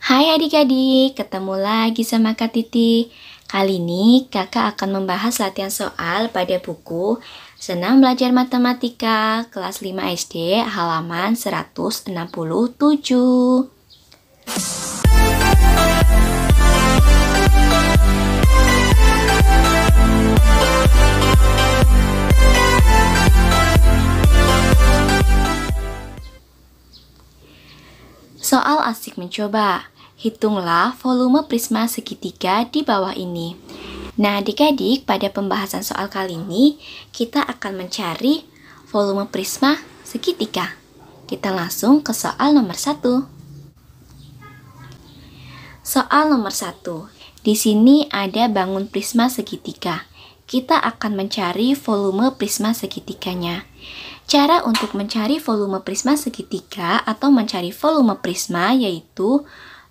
Hai adik-adik, ketemu lagi sama Kak Titi. Kali ini kakak akan membahas latihan soal pada buku Senang Belajar Matematika kelas 5 SD halaman 167. Soal asik mencoba. Hitunglah volume prisma segitiga di bawah ini. Nah, adik-adik, pada pembahasan soal kali ini, kita akan mencari volume prisma segitiga. Kita langsung ke soal nomor 1. Soal nomor 1. Di sini ada bangun prisma segitiga. Kita akan mencari volume prisma segitiganya. Cara untuk mencari volume prisma segitiga atau mencari volume prisma yaitu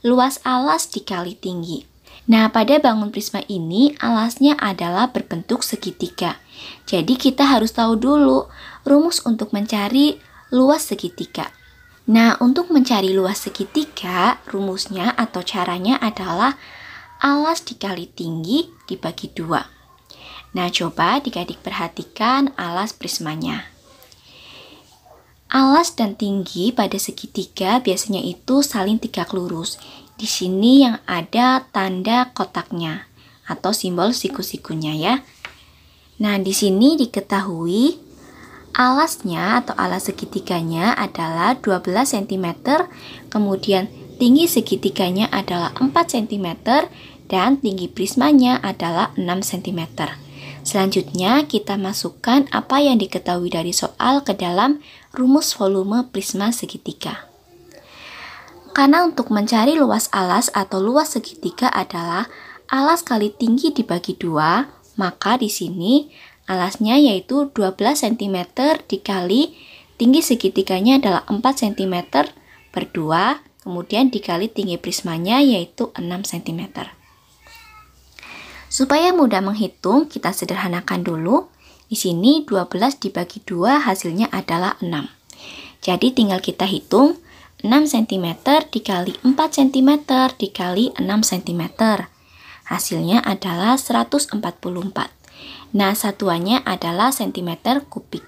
luas alas dikali tinggi. Nah, pada bangun prisma ini alasnya adalah berbentuk segitiga. Jadi kita harus tahu dulu rumus untuk mencari luas segitiga. Nah, untuk mencari luas segitiga, rumusnya atau caranya adalah alas dikali tinggi dibagi 2. Nah, coba adik-adik perhatikan alas prismanya. Alas dan tinggi pada segitiga biasanya itu saling tegak lurus. Di sini yang ada tanda kotaknya atau simbol siku-sikunya ya. Nah, di sini diketahui alasnya atau alas segitiganya adalah 12 cm, kemudian tinggi segitiganya adalah 4 cm dan tinggi prismanya adalah 6 cm. Selanjutnya kita masukkan apa yang diketahui dari soal ke dalam rumus volume prisma segitiga. Karena untuk mencari luas alas atau luas segitiga adalah alas kali tinggi dibagi 2, maka di sini alasnya yaitu 12 cm dikali tinggi segitiganya adalah 4 cm per 2, kemudian dikali tinggi prismanya yaitu 6 cm. Supaya mudah menghitung, kita sederhanakan dulu. Di sini 12 dibagi 2 hasilnya adalah 6. Jadi tinggal kita hitung 6 cm dikali 4 cm dikali 6 cm. Hasilnya adalah 144. Nah, satuannya adalah cm kubik.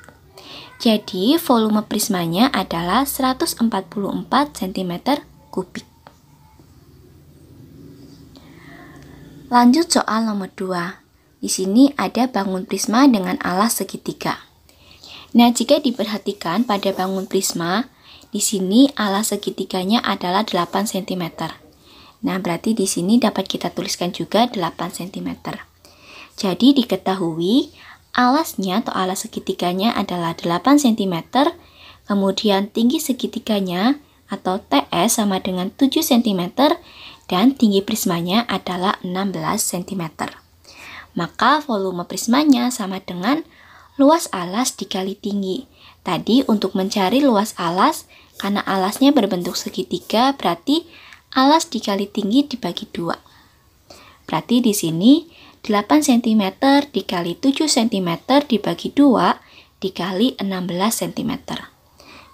Jadi volume prismanya adalah 144 cm kubik. Lanjut soal nomor 2. Di sini ada bangun prisma dengan alas segitiga. Nah, jika diperhatikan pada bangun prisma, di sini alas segitiganya adalah 8 cm. Nah, berarti di sini dapat kita tuliskan juga 8 cm. Jadi diketahui alasnya atau alas segitiganya adalah 8 cm, kemudian tinggi segitiganya atau TS sama dengan 7 cm, dan tinggi prismanya adalah 16 cm. Maka volume prismanya sama dengan luas alas dikali tinggi. Tadi untuk mencari luas alas, karena alasnya berbentuk segitiga, berarti alas dikali tinggi dibagi 2. Berarti di sini 8 cm dikali 7 cm dibagi 2 dikali 16 cm.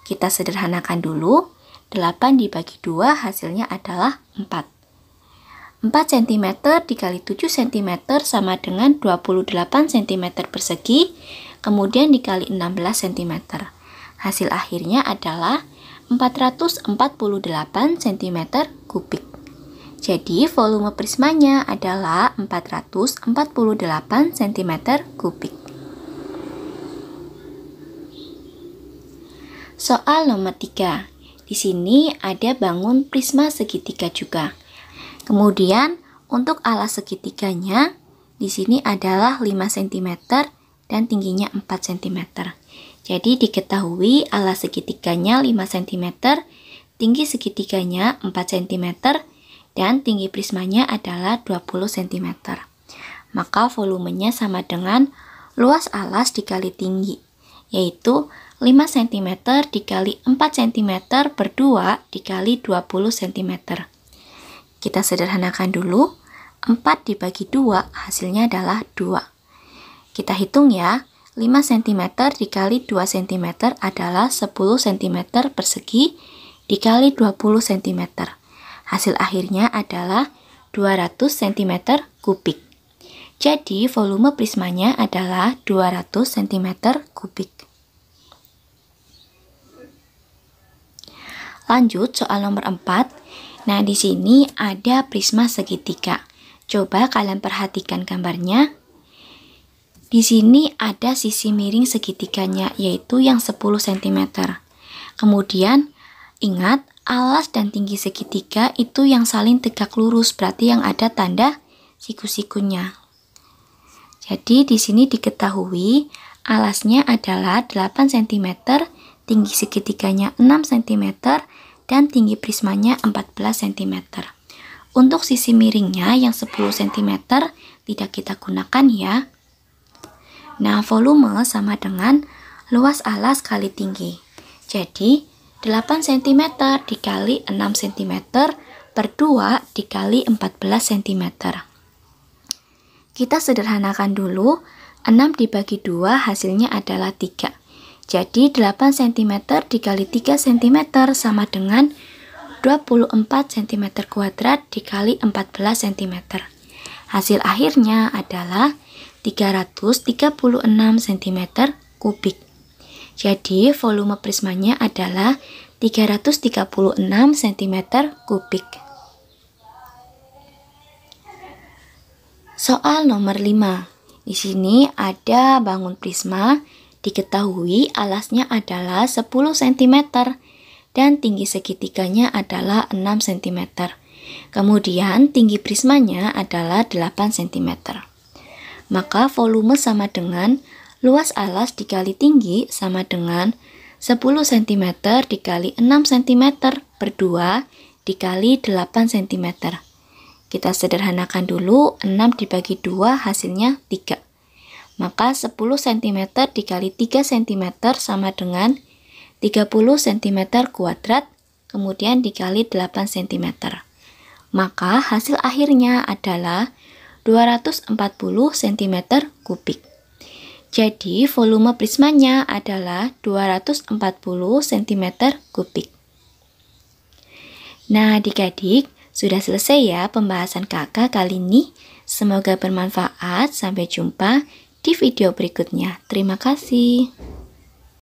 Kita sederhanakan dulu, 8 dibagi 2 hasilnya adalah 4. 4 cm dikali 7 cm sama dengan 28 cm persegi, kemudian dikali 16 cm. Hasil akhirnya adalah 448 cm kubik. Jadi volume prismanya adalah 448 cm kubik. Soal nomor 3. Di sini ada bangun prisma segitiga juga. Kemudian untuk alas segitiganya di sini adalah 5 cm dan tingginya 4 cm. Jadi diketahui alas segitiganya 5 cm, tinggi segitiganya 4 cm dan tinggi prismanya adalah 20 cm. Maka volumenya sama dengan luas alas dikali tinggi, yaitu 5 cm dikali 4 cm per 2 dikali 20 cm. Kita sederhanakan dulu, 4 dibagi 2 hasilnya adalah 2. Kita hitung ya, 5 cm dikali 2 cm adalah 10 cm persegi dikali 20 cm. Hasil akhirnya adalah 200 cm kubik. Jadi volume prismanya adalah 200 cm kubik. Lanjut soal nomor 4. Nah, di sini ada prisma segitiga. Coba kalian perhatikan gambarnya. Di sini ada sisi miring segitiganya, yaitu yang 10 cm. Kemudian, ingat, alas dan tinggi segitiga itu yang saling tegak lurus, berarti yang ada tanda siku-sikunya. Jadi, di sini diketahui alasnya adalah 8 cm, tinggi segitiganya 6 cm, dan tinggi prismanya 14 cm. Untuk sisi miringnya yang 10 cm tidak kita gunakan ya. Nah, volume sama dengan luas alas kali tinggi. Jadi, 8 cm dikali 6 cm per 2 dikali 14 cm. Kita sederhanakan dulu, 6 dibagi 2 hasilnya adalah 3. Jadi 8 cm dikali 3 cm sama dengan 24 cm kuadrat dikali 14 cm. Hasil akhirnya adalah 336 cm kubik. Jadi volume prismanya adalah 336 cm kubik. Soal nomor 5. Di sini ada bangun prisma. Diketahui alasnya adalah 10 cm dan tinggi segitiganya adalah 6 cm. Kemudian tinggi prismanya adalah 8 cm. Maka volume sama dengan luas alas dikali tinggi sama dengan 10 cm dikali 6 cm per 2 dikali 8 cm. Kita sederhanakan dulu, 6 dibagi 2 hasilnya 3. Maka 10 cm dikali 3 cm sama dengan 30 cm kuadrat, kemudian dikali 8 cm. Maka hasil akhirnya adalah 240 cm kubik. Jadi volume prismanya adalah 240 cm kubik. Nah, adik-adik, sudah selesai ya pembahasan kakak kali ini. Semoga bermanfaat. Sampai jumpa di video berikutnya. Terima kasih.